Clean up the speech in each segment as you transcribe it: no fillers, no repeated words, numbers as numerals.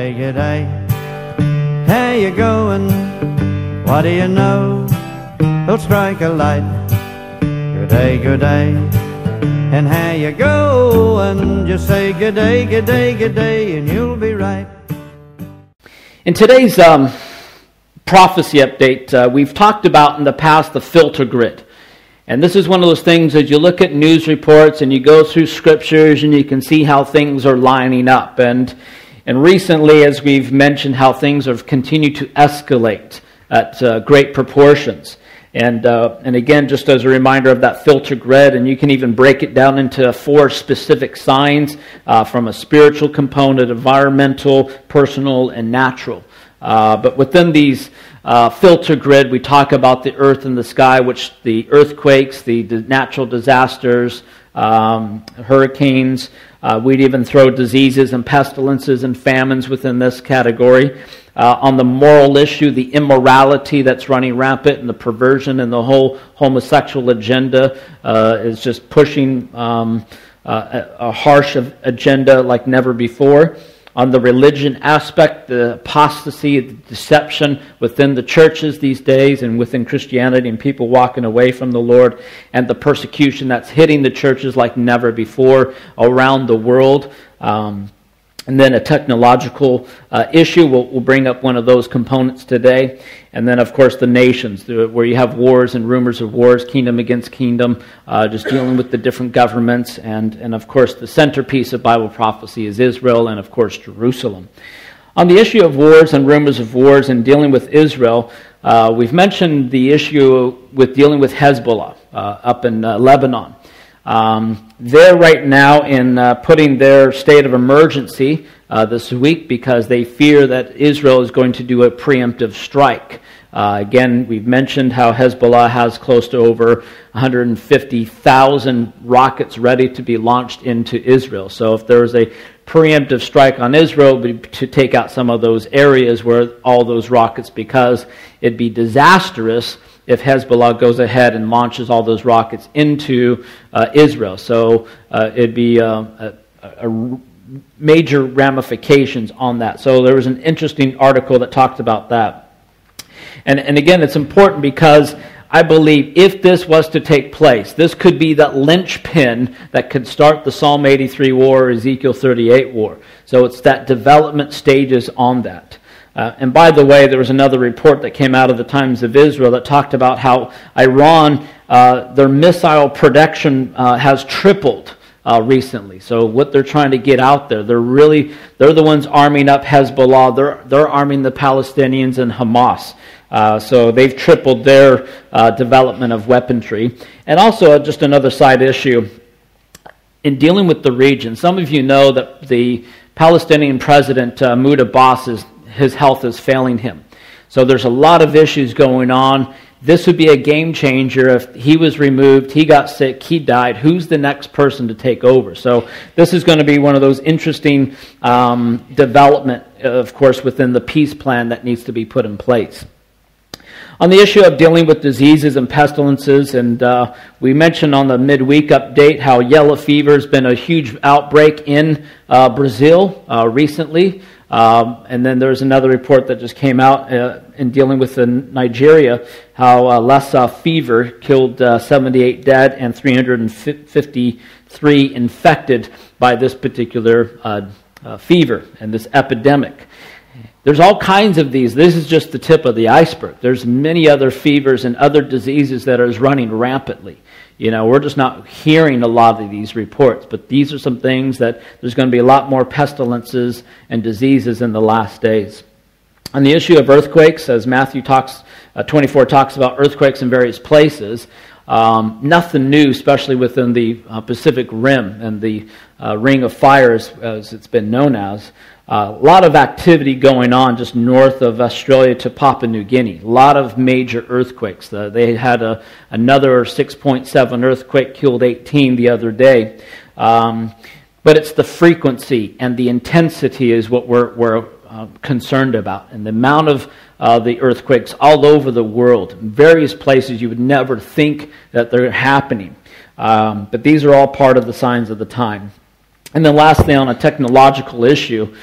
g'day. How you going? What do you know? They'll strike a light. G'day. And how you going? Just say g'day, and you'll be right. In today's prophecy update, we've talked about in the past the filter grid. And this is one of those things as you look at news reports and you go through scriptures and you can see how things are lining up. And recently, as we've mentioned, how things have continued to escalate at great proportions. And again, just as a reminder of that filter grid, and you can even break it down into 4 specific signs from a spiritual component, environmental, personal, and natural. But within these filter grid, we talk about the earth and the sky, which the earthquakes, the natural disasters, hurricanes. We'd even throw diseases and pestilences and famines within this category. On the moral issue, the immorality that's running rampant and the perversion and the whole homosexual agenda is just pushing a harsh agenda like never before. On the religion aspect, the apostasy, the deception within the churches these days and within Christianity and people walking away from the Lord, and the persecution that's hitting the churches like never before around the world. And then a technological issue, we'll bring up one of those components today. And then, of course, the nations, where you have wars and rumors of wars, kingdom against kingdom, just dealing with the different governments. And of course, the centerpiece of Bible prophecy is Israel and, of course, Jerusalem. On the issue of wars and rumors of wars and dealing with Israel, we've mentioned the issue with dealing with Hezbollah up in Lebanon. They're right now in putting their state of emergency this week because they fear that Israel is going to do a preemptive strike. Again, we've mentioned how Hezbollah has close to over 150,000 rockets ready to be launched into Israel. So if there was a preemptive strike on Israel, it would be to take out some of those areas where all those rockets, because it'd be disastrous if Hezbollah goes ahead and launches all those rockets into Israel. So it'd be a major ramifications on that. So there was an interesting article that talked about that. And again, it's important because I believe if this was to take place, this could be that linchpin that could start the Psalm 83 war or Ezekiel 38 war. So it's that development stages on that. And by the way, there was another report that came out of the Times of Israel that talked about how Iran, their missile production has tripled recently. So what they're trying to get out there, they're the ones arming up Hezbollah. They're arming the Palestinians and Hamas. So they've tripled their development of weaponry. And also just another side issue, in dealing with the region, some of you know that the Palestinian president, Mahmoud Abbas, his health is failing him. So there's a lot of issues going on. This would be a game changer if he was removed, he got sick, he died. Who's the next person to take over? So this is going to be one of those interesting development, of course, within the peace plan that needs to be put in place. On the issue of dealing with diseases and pestilences, and we mentioned on the midweek update how yellow fever has been a huge outbreak in Brazil recently. And then there's another report that just came out in dealing with Nigeria, how Lassa fever killed 78 dead and 353 infected by this particular fever and this epidemic. There's all kinds of these. This is just the tip of the iceberg. There's many other fevers and other diseases that are running rampantly. You know, we're just not hearing a lot of these reports, but these are some things that there's going to be a lot more pestilences and diseases in the last days. On the issue of earthquakes, as Matthew 24 talks about earthquakes in various places, nothing new, especially within the Pacific Rim and the Ring of Fire, as it's been known as. A lot of activity going on just north of Australia to Papua New Guinea. A lot of major earthquakes. They had another 6.7 earthquake, killed 18 the other day. But it's the frequency and the intensity is what we're concerned about. And the amount of the earthquakes all over the world. In various places you would never think that they're happening. But these are all part of the signs of the time. And then lastly, on a technological issue,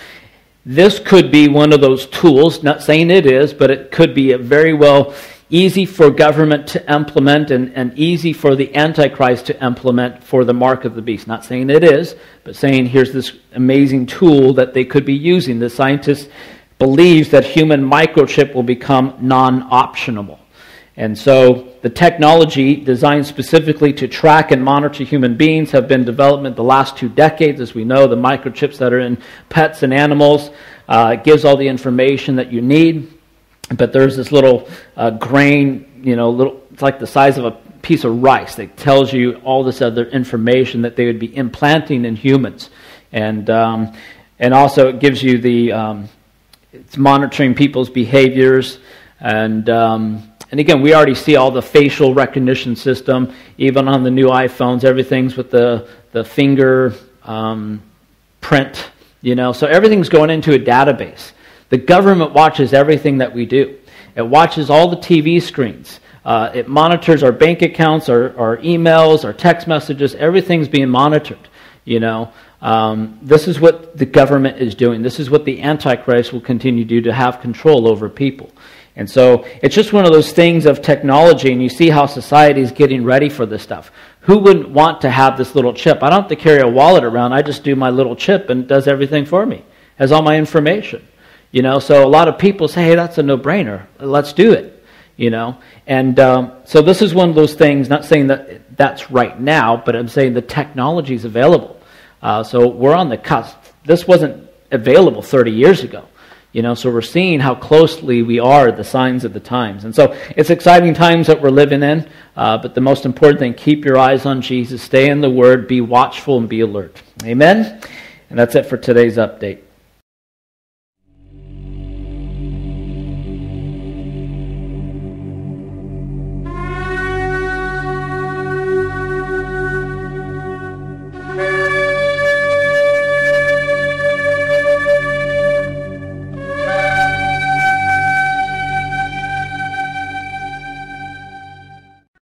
this could be one of those tools, not saying it is, but it could be a very well easy for government to implement and easy for the Antichrist to implement for the mark of the beast. Not saying it is, but saying here's this amazing tool that they could be using. The scientist believes that human microchip will become non-optional. And so the technology designed specifically to track and monitor human beings have been developed in the last 2 decades. As we know, the microchips that are in pets and animals gives all the information that you need. But there's this little grain, it's like the size of a piece of rice that tells you all this other information that they would be implanting in humans. And also it gives you it's monitoring people's behaviors. And again, we already see all the facial recognition system, even on the new iPhones, everything's with the finger print, so everything's going into a database. The government watches everything that we do. It watches all the TV screens. It monitors our bank accounts, our emails, our text messages. Everything's being monitored, This is what the government is doing. This is what the Antichrist will continue to do to have control over people. And so it's just one of those things of technology, and you see how society is getting ready for this stuff. Who wouldn't want to have this little chip? I don't have to carry a wallet around. I just do my little chip and it does everything for me. It has all my information. So a lot of people say, hey, that's a no-brainer. Let's do it, And so this is one of those things, not saying that that's right now, but I'm saying the technology is available. So we're on the cusp. This wasn't available 30 years ago, so we're seeing how closely we are the signs of the times. And so it's exciting times that we're living in, but the most important thing, keep your eyes on Jesus, stay in the Word, be watchful, and be alert. Amen? And that's it for today's update.